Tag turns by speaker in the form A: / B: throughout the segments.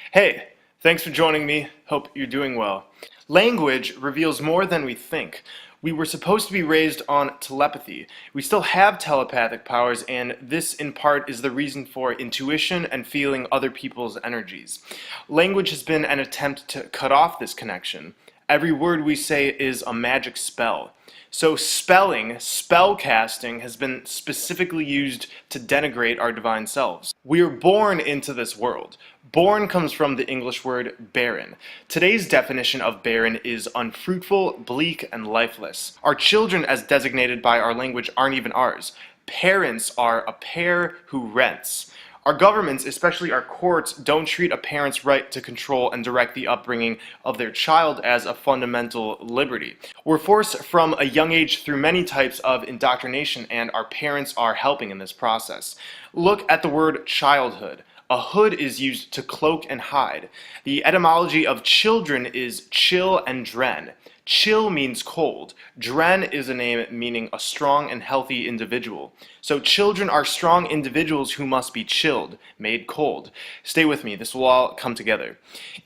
A: Hey, thanks for joining me. Hope you're doing well. Language reveals more than we think. We were supposed to be raised on telepathy. We still have telepathic powers, and this in part is the reason for intuition and feeling other people's energies. Language has been an attempt to cut off this connection. Every word we say is a magic spell. So spelling, spell casting, has been specifically used to denigrate our divine selves. We are born into this world. Born comes from the English word barren. Today's definition of barren is unfruitful, bleak, and lifeless. Our children, as designated by our language, aren't even ours. Parents are a pair who rents. Our governments, especially our courts, don't treat a parent's right to control and direct the upbringing of their child as a fundamental liberty. We're forced from a young age through many types of indoctrination, and our parents are helping in this process. Look at the word childhood. A hood is used to cloak and hide. The etymology of children is chill and dren. Chill means cold. Dren is a name meaning a strong and healthy individual. So children are strong individuals who must be chilled, made cold. Stay with me, this will all come together.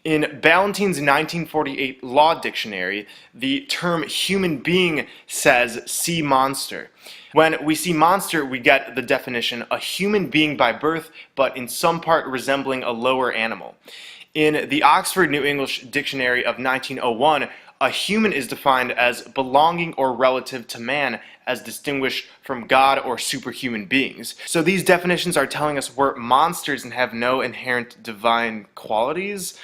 A: In Ballantyne's 1948 Law Dictionary, the term human being says sea monster. When we see monster, we get the definition, a human being by birth, but in some part resembling a lower animal. In the Oxford New English Dictionary of 1901, a human is defined as belonging or relative to man, as distinguished from God or superhuman beings. So these definitions are telling us we're monsters and have no inherent divine qualities.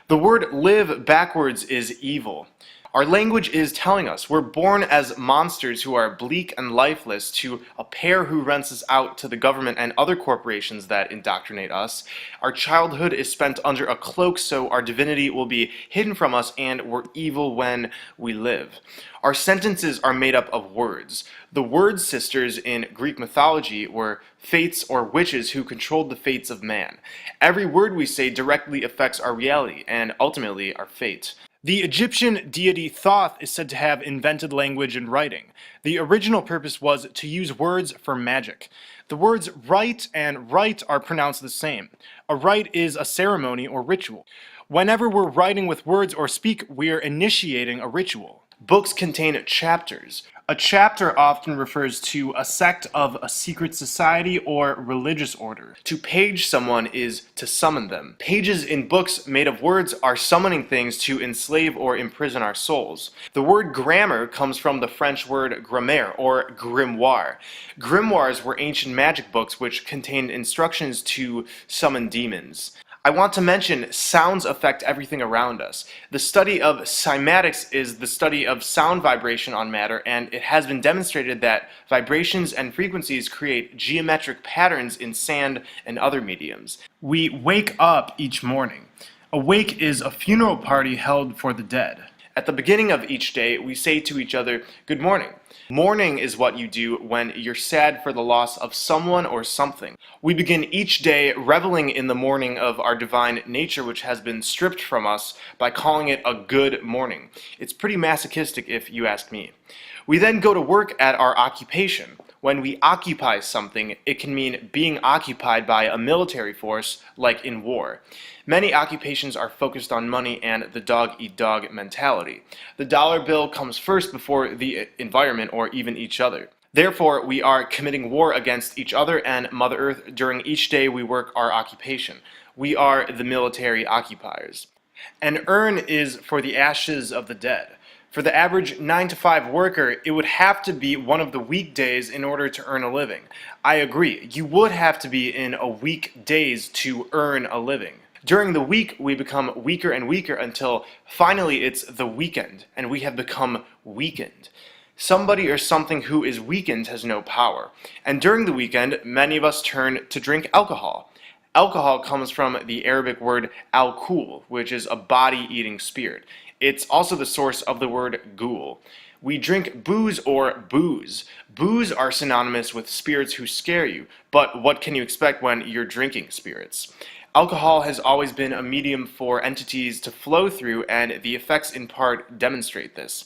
A: The word live backwards is evil. Our language is telling us we're born as monsters who are bleak and lifeless to a pair who rents us out to the government and other corporations that indoctrinate us. Our childhood is spent under a cloak, so our divinity will be hidden from us, and we're evil when we live. Our sentences are made up of words. The word sisters in Greek mythology were fates or witches who controlled the fates of man. Every word we say directly affects our reality and ultimately our fate. The Egyptian deity Thoth is said to have invented language and writing. The original purpose was to use words for magic. The words write and write are pronounced the same. A rite is a ceremony or ritual. Whenever we're writing with words or speak, we're initiating a ritual. Books contain chapters. A chapter often refers to a sect of a secret society or religious order. To page someone is to summon them. Pages in books made of words are summoning things to enslave or imprison our souls. The word grammar comes from the French word grammaire or grimoire. Grimoires were ancient magic books which contained instructions to summon demons. I want to mention sounds affect everything around us. The study of cymatics is the study of sound vibration on matter, and it has been demonstrated that vibrations and frequencies create geometric patterns in sand and other mediums. We wake up each morning. A wake is a funeral party held for the dead. At the beginning of each day, we say to each other, "Good morning." Mourning is what you do when you're sad for the loss of someone or something. We begin each day reveling in the morning of our divine nature, which has been stripped from us, by calling it a good morning. It's pretty masochistic if you ask me. We then go to work at our occupation. When we occupy something, it can mean being occupied by a military force, like in war. Many occupations are focused on money and the dog-eat-dog mentality. The dollar bill comes first before the environment or even each other. Therefore, we are committing war against each other and Mother Earth during each day we work our occupation. We are the military occupiers. An urn is for the ashes of the dead. For the average 9-to-5 worker, it would have to be one of the weekdays in order to earn a living. I agree, you would have to be in a weekdays to earn a living. During the week, we become weaker and weaker until finally it's the weekend, and we have become weakened. Somebody or something who is weakened has no power. And during the weekend, many of us turn to drink alcohol. Alcohol comes from the Arabic word al-kul, which is a body-eating spirit. It's also the source of the word ghoul. We drink booze or booze. Booze are synonymous with spirits who scare you, but what can you expect when you're drinking spirits? Alcohol has always been a medium for entities to flow through, and the effects in part demonstrate this.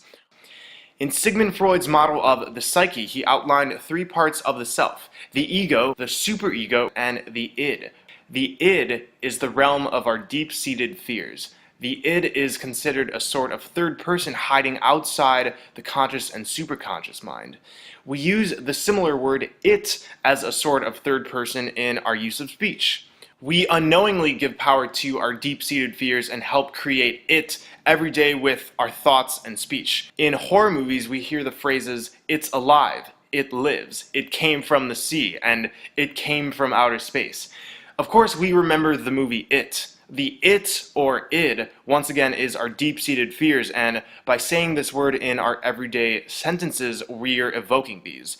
A: In Sigmund Freud's model of the psyche, he outlined three parts of the self: the ego, the superego, and the id. The id is the realm of our deep-seated fears. The id is considered a sort of third person hiding outside the conscious and superconscious mind. We use the similar word it as a sort of third person in our use of speech. We unknowingly give power to our deep-seated fears and help create it every day with our thoughts and speech. In horror movies, we hear the phrases, "It's alive," "It lives," "It came from the sea," and "It came from outer space." Of course, we remember the movie It. The it, or id, once again is our deep-seated fears, and by saying this word in our everyday sentences, we're evoking these.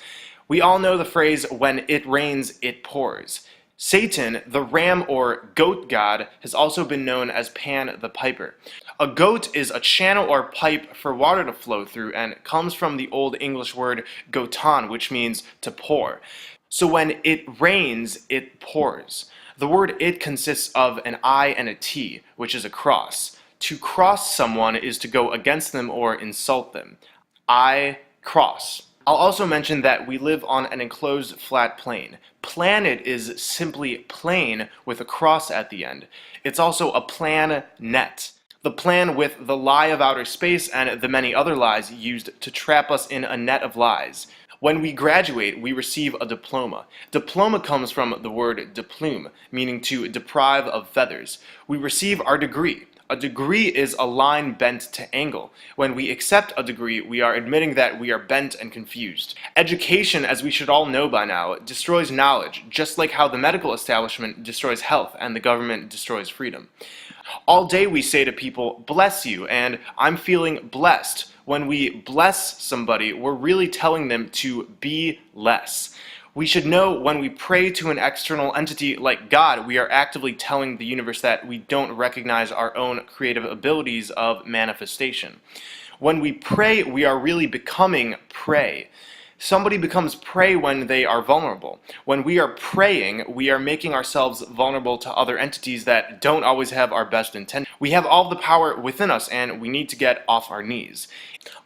A: We all know the phrase, "When it rains, it pours." Satan, the ram or goat god, has also been known as Pan the Piper. A goat is a channel or pipe for water to flow through, and comes from the Old English word gotan, which means to pour. So when it rains, it pours. The word it consists of an I and a T, which is a cross. To cross someone is to go against them or insult them. I cross. I'll also mention that we live on an enclosed flat plane. Planet is simply plane with a cross at the end. It's also a plan-net. The plan with the lie of outer space and the many other lies used to trap us in a net of lies. When we graduate, we receive a diploma. Diploma comes from the word deplume, meaning to deprive of feathers. We receive our degree. A degree is a line bent to angle. When we accept a degree, we are admitting that we are bent and confused. Education, as we should all know by now, destroys knowledge, just like how the medical establishment destroys health and the government destroys freedom. All day we say to people, "Bless you," and "I'm feeling blessed." When we bless somebody, we're really telling them to be less. We should know when we pray to an external entity like God, we are actively telling the universe that we don't recognize our own creative abilities of manifestation. When we pray, we are really becoming prey. Somebody becomes prey when they are vulnerable. When we are praying, we are making ourselves vulnerable to other entities that don't always have our best intent. We have all the power within us, and we need to get off our knees.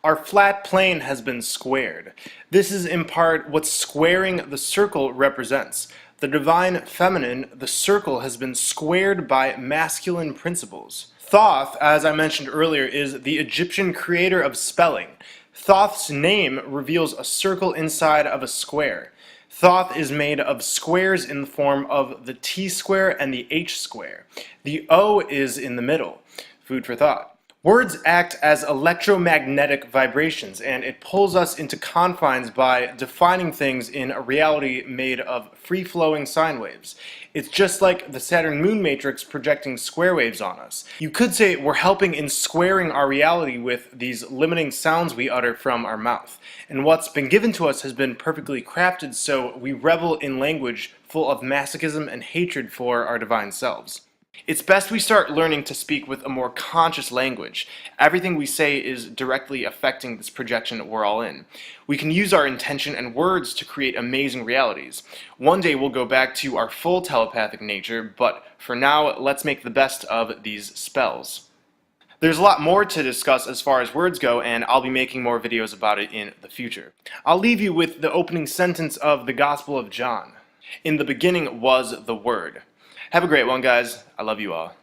A: Our flat plane has been squared. This is in part what squaring the circle represents. The divine feminine, the circle, has been squared by masculine principles. Thoth, as I mentioned earlier, is the Egyptian creator of spelling. Thoth's name reveals a circle inside of a square. Thoth is made of squares in the form of the T-square and the H-square. The O is in the middle. Food for thought. Words act as electromagnetic vibrations, and it pulls us into confines by defining things in a reality made of free-flowing sine waves. It's just like the Saturn-Moon matrix projecting square waves on us. You could say we're helping in squaring our reality with these limiting sounds we utter from our mouth. And what's been given to us has been perfectly crafted, so we revel in language full of masochism and hatred for our divine selves. It's best we start learning to speak with a more conscious language. Everything we say is directly affecting this projection we're all in. We can use our intention and words to create amazing realities. One day we'll go back to our full telepathic nature, but for now, let's make the best of these spells. There's a lot more to discuss as far as words go, and I'll be making more videos about it in the future. I'll leave you with the opening sentence of the Gospel of John. "In the beginning was the Word." Have a great one, guys. I love you all.